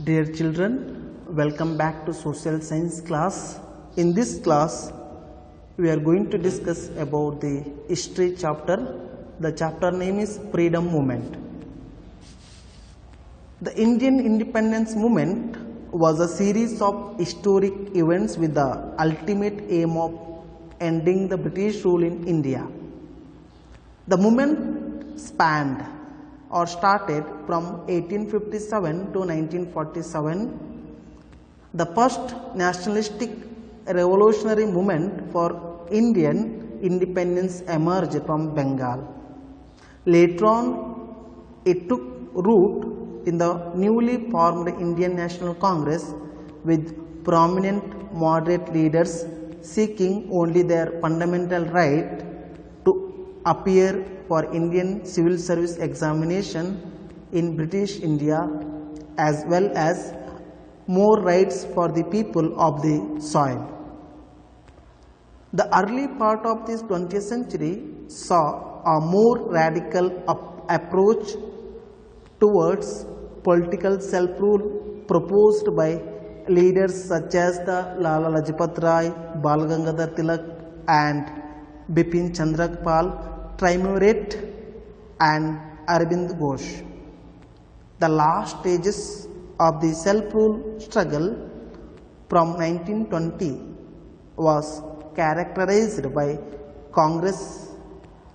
Dear children, welcome back to social science class. In this class, we are going to discuss about the history chapter. The chapter name is Freedom Movement. The Indian independence movement was a series of historic events with the ultimate aim of ending the British rule in India. The movement spanned or started from 1857 to 1947. The first nationalistic revolutionary movement for Indian independence emerged from Bengal. Later on, it took root in the newly formed Indian National Congress with prominent moderate leaders seeking only their fundamental right to appear for Indian civil service examination in British India, as well as more rights for the people of the soil. The early part of this 20th century saw a more radical approach towards political self-rule proposed by leaders such as the Lala Lajpat Rai, Bal Gangadhar Tilak and Bipin Chandra Pal, Triumvirate and Arvind Ghosh. The last stages of the self-rule struggle from 1920 was characterized by Congress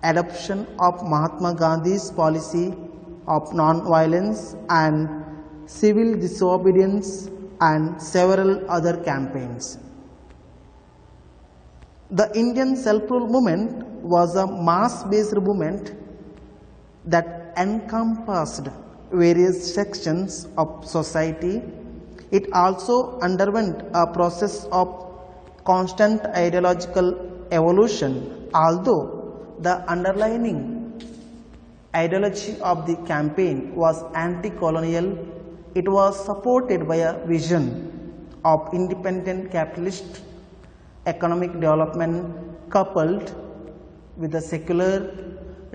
adoption of Mahatma Gandhi's policy of non-violence and civil disobedience and several other campaigns. The Indian self-rule movement was a mass-based movement that encompassed various sections of society. It also underwent a process of constant ideological evolution. Although the underlying ideology of the campaign was anti-colonial, it was supported by a vision of independent capitalist economic development coupled with a secular,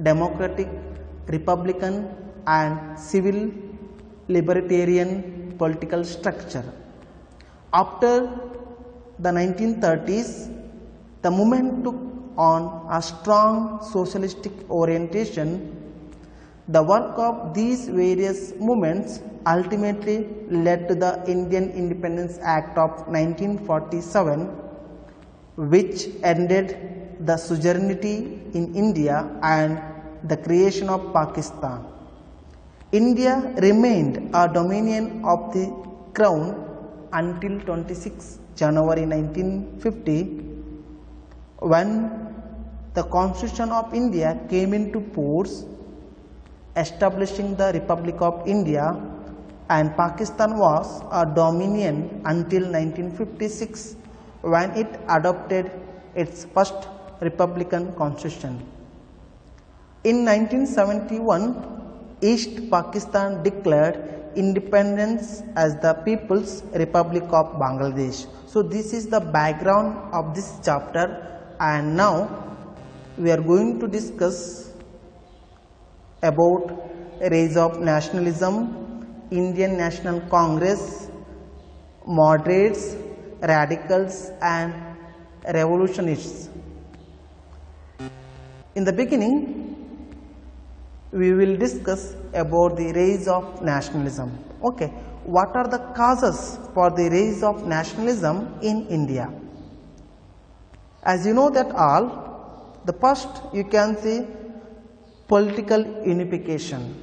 democratic, republican and civil libertarian political structure. After the 1930s, the movement took on a strong socialistic orientation. The work of these various movements ultimately led to the Indian Independence Act of 1947, which ended the suzerainty in India and the creation of Pakistan. India remained a dominion of the Crown until 26 January 1950, when the Constitution of India came into force, establishing the Republic of India, and Pakistan was a dominion until 1956, when it adopted its first republican constitution. In 1971, East Pakistan declared independence as the People's Republic of Bangladesh. So this is the background of this chapter, and now we are going to discuss about rise of nationalism, Indian National Congress, moderates, radicals and revolutionists. In the beginning, we will discuss about the rise of nationalism. Okay, what are the causes for the rise of nationalism in India? As you know that all, the first you can see political unification.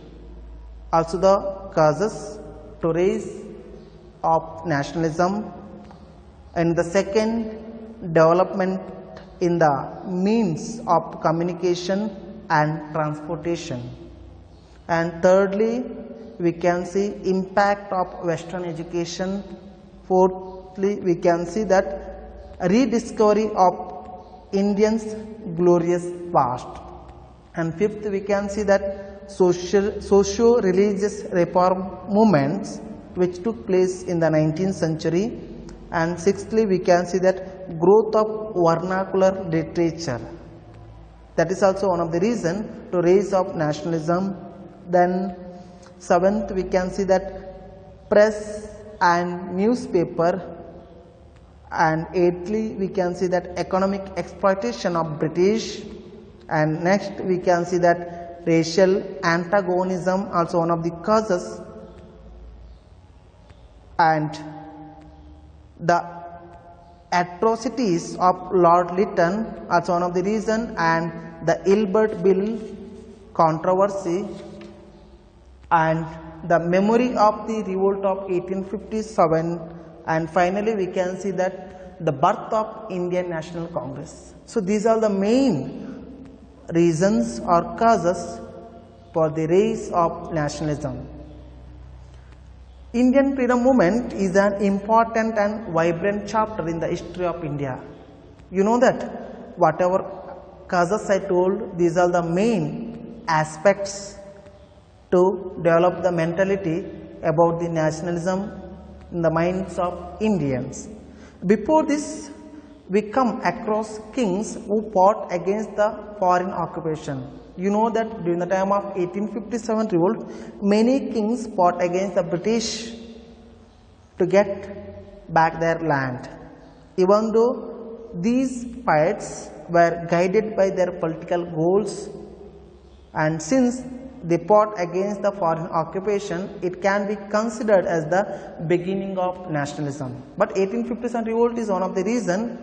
Also the causes to rise of nationalism. And the second, development in the means of communication and transportation. And thirdly, we can see impact of Western education. Fourthly, we can see that rediscovery of Indians' glorious past. And fifth, we can see that socio-religious reform movements which took place in the 19th century. And sixthly, we can see that growth of vernacular literature. That is also one of the reasons to rise of nationalism. Then seventh, we can see that press and newspaper, and eighthly we can see that economic exploitation of British, and next we can see that racial antagonism also one of the causes, and the atrocities of Lord Lytton also one of the reason, and the Ilbert Bill controversy, and the memory of the revolt of 1857, and finally we can see that the birth of Indian National Congress. So these are the main reasons or causes for the rise of nationalism. Indian freedom movement is an important and vibrant chapter in the history of India. You know that whatever causes I told, these are the main aspects to develop the mentality about the nationalism in the minds of Indians. Before this, we come across kings who fought against the foreign occupation. You know that during the time of 1857 revolt, many kings fought against the British to get back their land. Even though these fights were guided by their political goals, and since they fought against the foreign occupation, it can be considered as the beginning of nationalism. But 1857 revolt is one of the reasons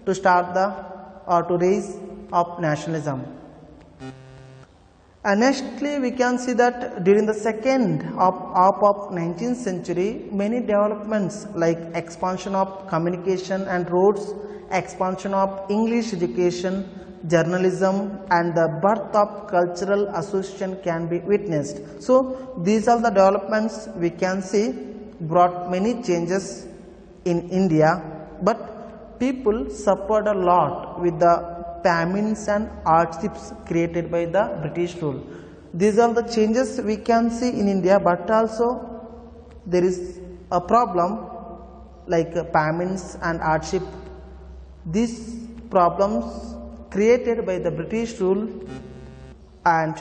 to start the or to raise of nationalism. And nextly, we can see that during the second half of 19th century, many developments like expansion of communication and roads, expansion of English education, journalism, and the birth of cultural association can be witnessed. So these are the developments we can see brought many changes in India, but people suffered a lot with the famines and hardships created by the British rule. These are the changes we can see in India, but also there is a problem like famines and hardship. These problems created by the British rule, and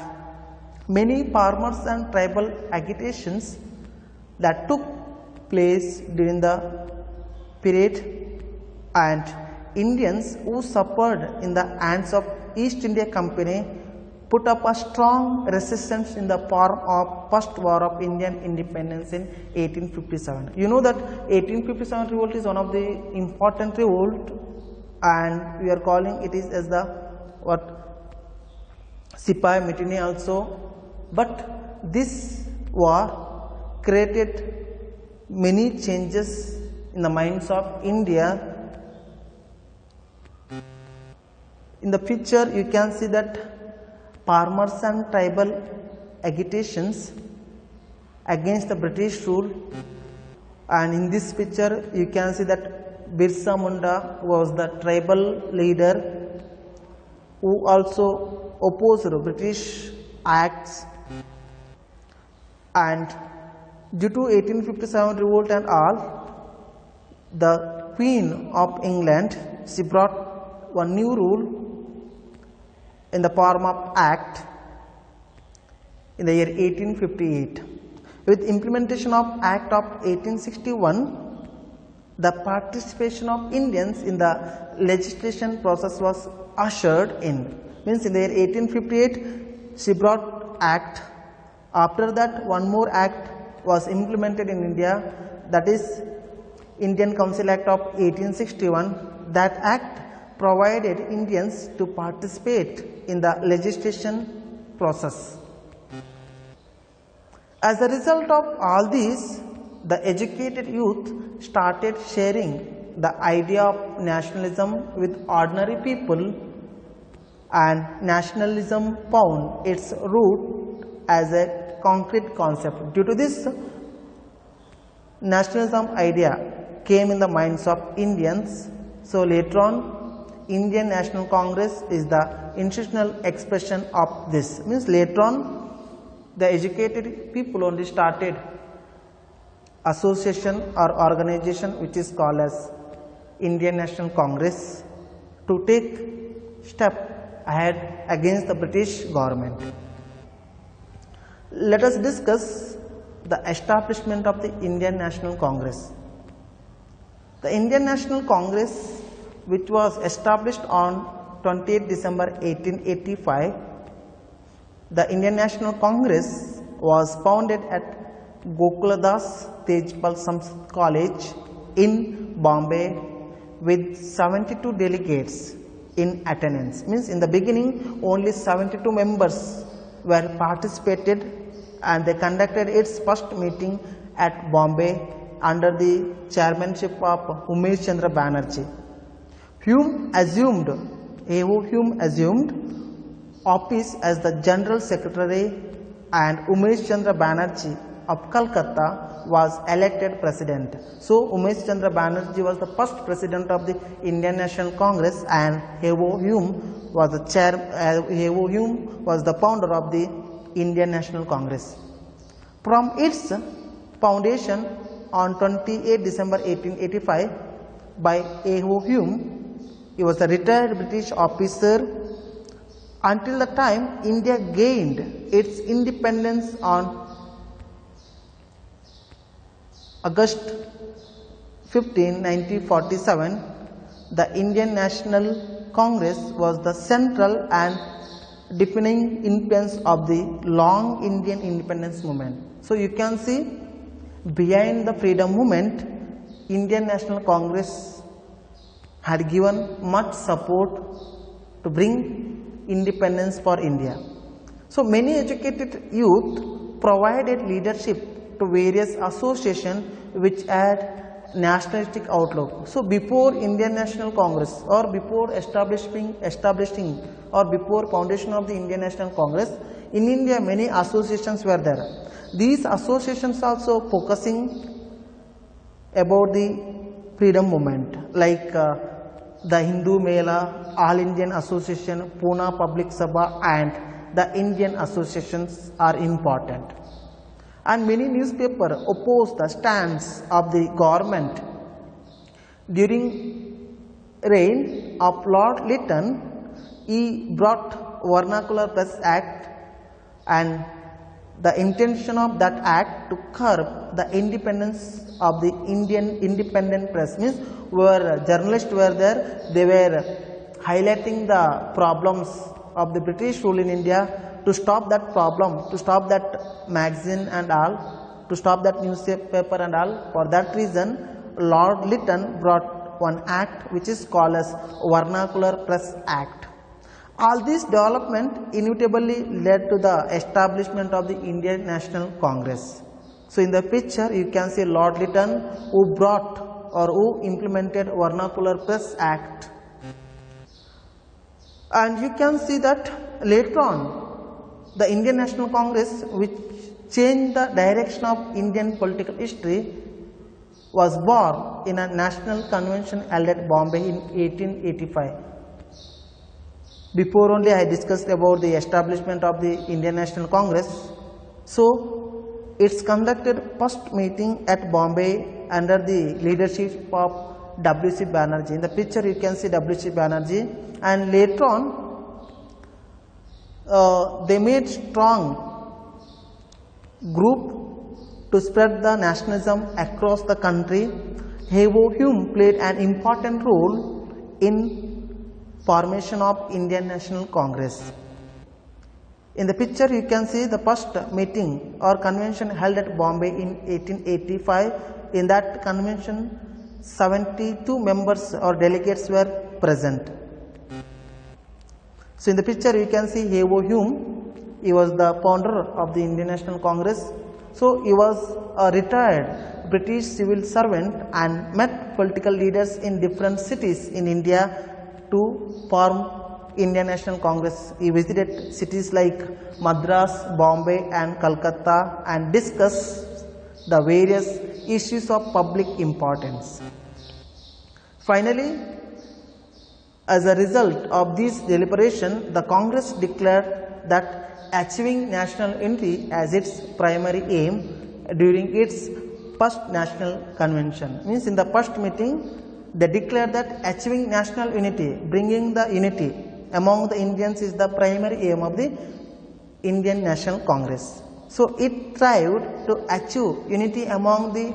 many farmers and tribal agitations that took place during the period, and Indians who suffered in the hands of East India Company put up a strong resistance in the form of First War of Indian Independence in 1857. You know that 1857 revolt is one of the important revolt, and we are calling it is as the Sipai Mutiny also. But this war created many changes in the minds of India. In the picture, you can see that farmers and tribal agitations against the British rule, and in this picture, you can see that Birsa Munda was the tribal leader who also opposed the British acts, and due to 1857 revolt and all, the Queen of England, she brought one new rule in the form of Act in the year 1858. With implementation of Act of 1861, the participation of Indians in the legislation process was ushered in. Means in the year 1858, she brought Act. After that, one more Act was implemented in India, that is Indian Council Act of 1861. That Act provided Indians to participate in the legislation process. As a result of all these, the educated youth started sharing the idea of nationalism with ordinary people, and nationalism found its root as a concrete concept. Due to this, nationalism idea came in the minds of Indians. So later on, Indian National Congress is the institutional expression of this. Means later on, the educated people only started association or organization which is called as Indian National Congress to take step ahead against the British government. Let us discuss the establishment of the Indian National Congress. The Indian National Congress, which was established on 28 December 1885, the Indian National Congress was founded at Gokuladas Tejpal Samskrit College in Bombay with 72 delegates in attendance. Means in the beginning only 72 members were participated, and they conducted its first meeting at Bombay under the chairmanship of Umesh Chandra Banerjee. Hume assumed office as the General Secretary, and Umesh Chandra Banerjee of Calcutta was elected President. So Umesh Chandra Banerjee was the first President of the Indian National Congress, and Hume was the founder of the Indian National Congress. From its foundation on 28 December 1885 by Hume, he was a retired British officer, until the time India gained its independence on August 15, 1947. The Indian National Congress was the central and defining influence of the long Indian independence movement. So you can see, behind the freedom movement, Indian National Congress had given much support to bring independence for India. So many educated youth provided leadership to various associations which had nationalistic outlook. So before Indian National Congress, or before establishing or before foundation of the Indian National Congress, in India many associations were there. These associations also focusing about the freedom movement, like the Hindu Mela, All Indian Association, Pune Public Sabha, and the Indian associations are important. And many newspapers opposed the stance of the government. During reign of Lord Lytton, he brought Vernacular Press Act, and the intention of that act to curb the independence of the Indian independent press, means where journalists were there, they were highlighting the problems of the British rule in India. To stop that problem, to stop that magazine and all, to stop that newspaper and all, for that reason Lord Lytton brought one act which is called as Vernacular Press Act. All this development inevitably led to the establishment of the Indian National Congress. So in the picture you can see Lord Lytton, who brought or who implemented Vernacular Press Act, and you can see that later on the Indian National Congress, which changed the direction of Indian political history, was born in a national convention held at Bombay in 1885. Before only I discussed about the establishment of the Indian National Congress. So it's conducted first meeting at Bombay under the leadership of W.C. Banerjee. In the picture you can see W.C. Banerjee, and later on they made strong group to spread the nationalism across the country. Hume played an important role in formation of Indian National Congress. In the picture you can see the first meeting or convention held at Bombay in 1885. In that convention 72 members or delegates were present. So in the picture you can see Hume, he was the founder of the Indian National Congress. So he was a retired British civil servant and met political leaders in different cities in India to form Indian National Congress. He visited cities like Madras, Bombay and Calcutta and discussed the various issues of public importance. Finally, as a result of this deliberation, the Congress declared that achieving national unity as its primary aim during its first national convention. Means in the first meeting, they declared that achieving national unity, bringing the unity among the Indians, is the primary aim of the Indian National Congress. So it tried to achieve unity among the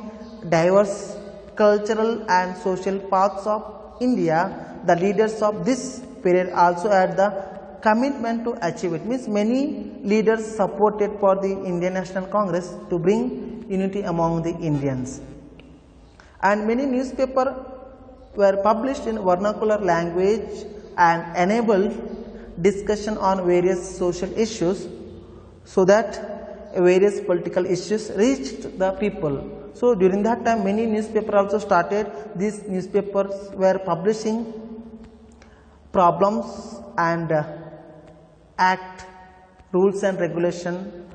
diverse cultural and social paths of India. The leaders of this period also had the commitment to achieve it. Means many leaders supported for the Indian National Congress to bring unity among the Indians. And many newspapers were published in vernacular language and enabled discussion on various social issues, so that various political issues reached the people. So during that time many newspapers also started. These newspapers were publishing problems and act, rules and regulation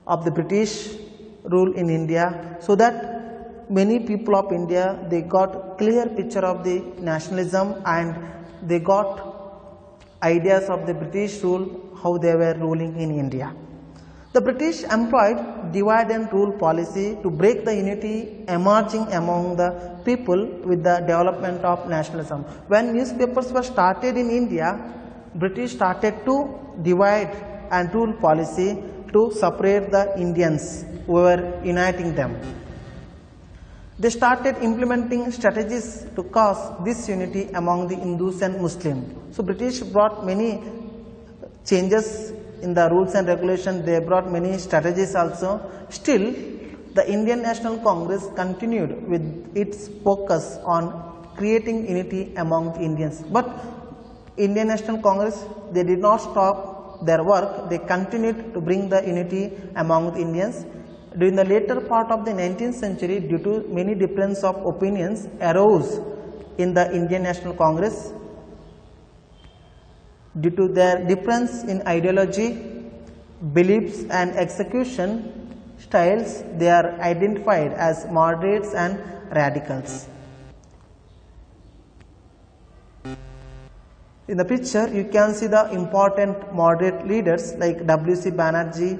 of the British rule in India, so that many people of India, they got clear picture of the nationalism and they got ideas of the British rule, how they were ruling in India. The British employed divide and rule policy to break the unity emerging among the people with the development of nationalism. When newspapers were started in India, British started to divide and rule policy to separate the Indians who were uniting them. They started implementing strategies to cause this unity among the Hindus and Muslims. So British brought many changes in the rules and regulations. They brought many strategies also. Still, the Indian National Congress continued with its focus on creating unity among the Indians. But Indian National Congress, they did not stop their work. They continued to bring the unity among the Indians. During the later part of the 19th century, due to many difference of opinions arose in the Indian National Congress, due to their difference in ideology, beliefs and execution styles, they are identified as moderates and radicals. In the picture, you can see the important moderate leaders like W.C. Banerjee,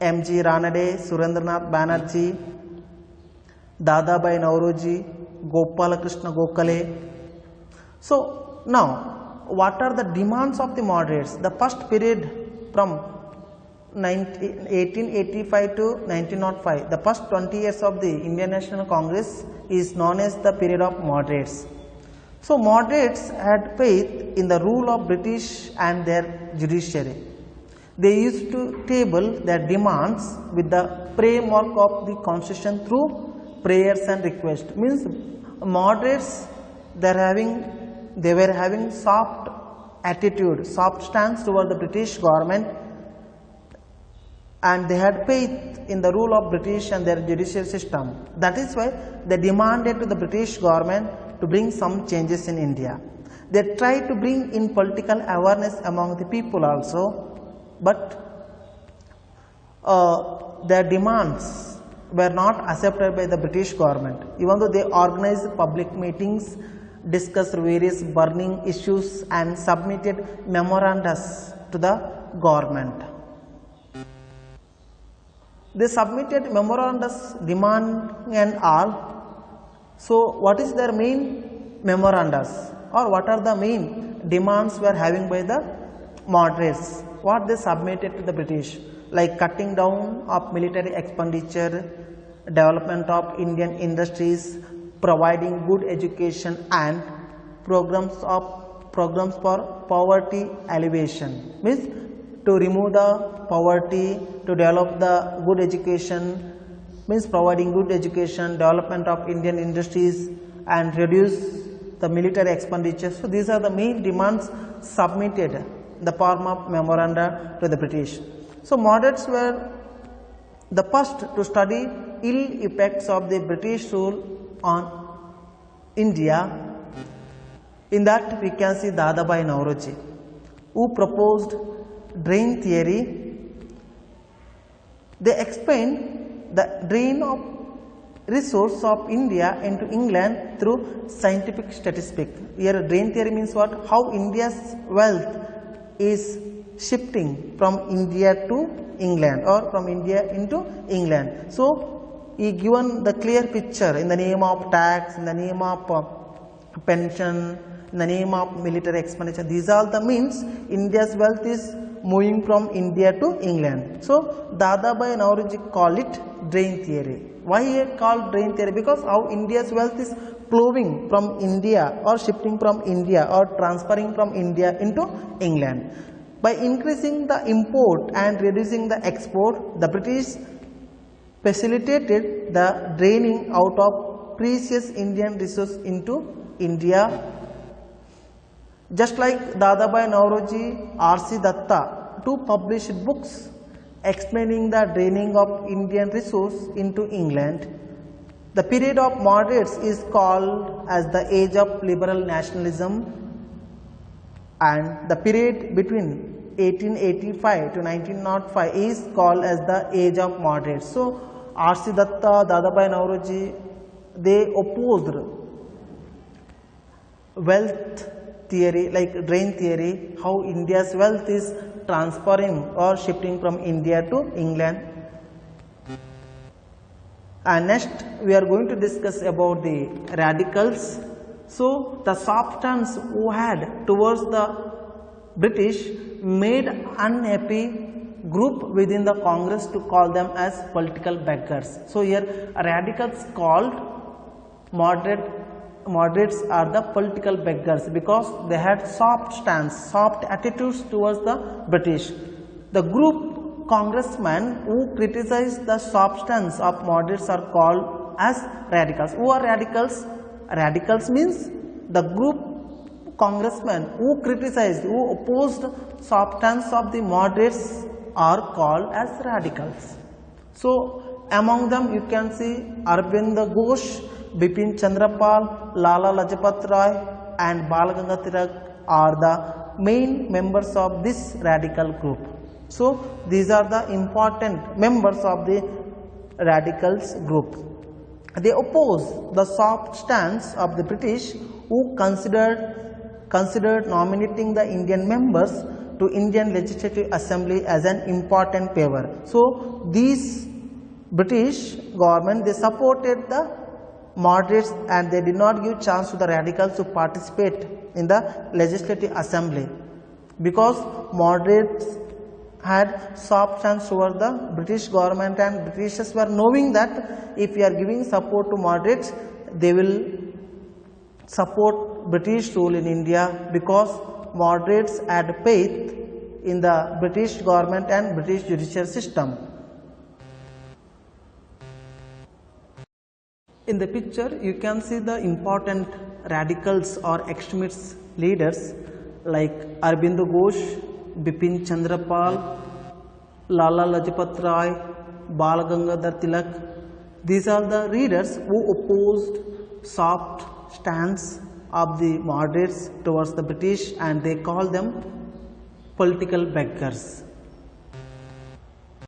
M.G. Ranade, Surendranath Banerjee, Dadabhai Nauroji, Gopalakrishna Gokhale. So now, what are the demands of the moderates? The first period from 1885 to 1905, the first 20 years of the Indian National Congress is known as the period of moderates. So moderates had faith in the rule of British and their judiciary. They used to table their demands with the framework of the constitution through prayers and requests. Means moderates, they were having soft attitude, soft stance toward the British government, and they had faith in the rule of British and their judicial system. That is why they demanded to the British government to bring some changes in India. They tried to bring in political awareness among the people also, but their demands were not accepted by the British government. Even though they organized public meetings, discussed various burning issues and submitted memoranda to the government. They submitted memoranda demanding and all. So what is their main memoranda, or what are the main demands were having by the moderates? What they submitted to the British, like cutting down of military expenditure, development of Indian industries, providing good education and programs for poverty alleviation. Means to remove the poverty, to develop the good education, means providing good education, development of Indian industries and reduce the military expenditure. So these are the main demands submitted in the form of memoranda to the British. So moderates were the first to study ill effects of the British rule on India. In that we can see Dadabhai Nauroji, who proposed drain theory. They explained the drain of resource of India into England through scientific statistics. Here drain theory means what? How India's wealth is shifting from India to England or from India into England. So he given the clear picture in the name of tax, in the name of pension, in the name of military expenditure. These are the means India's wealth is moving from India to England. So Dadabhai Naoroji called it drain theory. Why he called drain theory? Because how India's wealth is flowing from India or shifting from India or transferring from India into England. By increasing the import and reducing the export, the British facilitated the draining out of precious Indian resources into India. Just like Dadabhai Naoroji, R.C. Datta, two published books explaining the draining of Indian resource into England. The period of moderates is called as the age of liberal nationalism, and the period between 1885 to 1905 is called as the age of moderates. So R.C. Datta, Dadabhai Naoroji, they opposed wealth theory like drain theory, how India's wealth is transferring or shifting from India to England. And next we are going to discuss about the radicals. So the substance who had towards the British made unhappy group within the Congress to call them as political beggars. So here radicals called moderates are the political beggars because they had soft stance, soft attitudes towards the British. The group congressmen who criticized the substance of moderates are called as radicals. Who are radicals? Radicals means the group congressmen who criticized, who opposed substance of the moderates are called as radicals. So among them you can see Arvind Ghosh, Bipin Chandrapal, Lala Lajpat Rai and Bal Gangadhar Tilak are the main members of this radical group. So these are the important members of the radicals group. They oppose the soft stance of the British who considered nominating the Indian members to Indian Legislative Assembly as an important favor. So these British government, they supported the moderates and they did not give chance to the radicals to participate in the Legislative Assembly because moderates had soft stance toward the British government, and Britishers were knowing that if we are giving support to moderates, they will support British rule in India because moderates had faith in the British government and British judicial system. In the picture you can see the important radicals or extremist leaders like Arvind Ghosh, Bipin Chandrapal, Lala Lajpat Rai, Bal Gangadhar Tilak. These are the leaders who opposed soft stance of the moderates towards the British and they call them political beggars.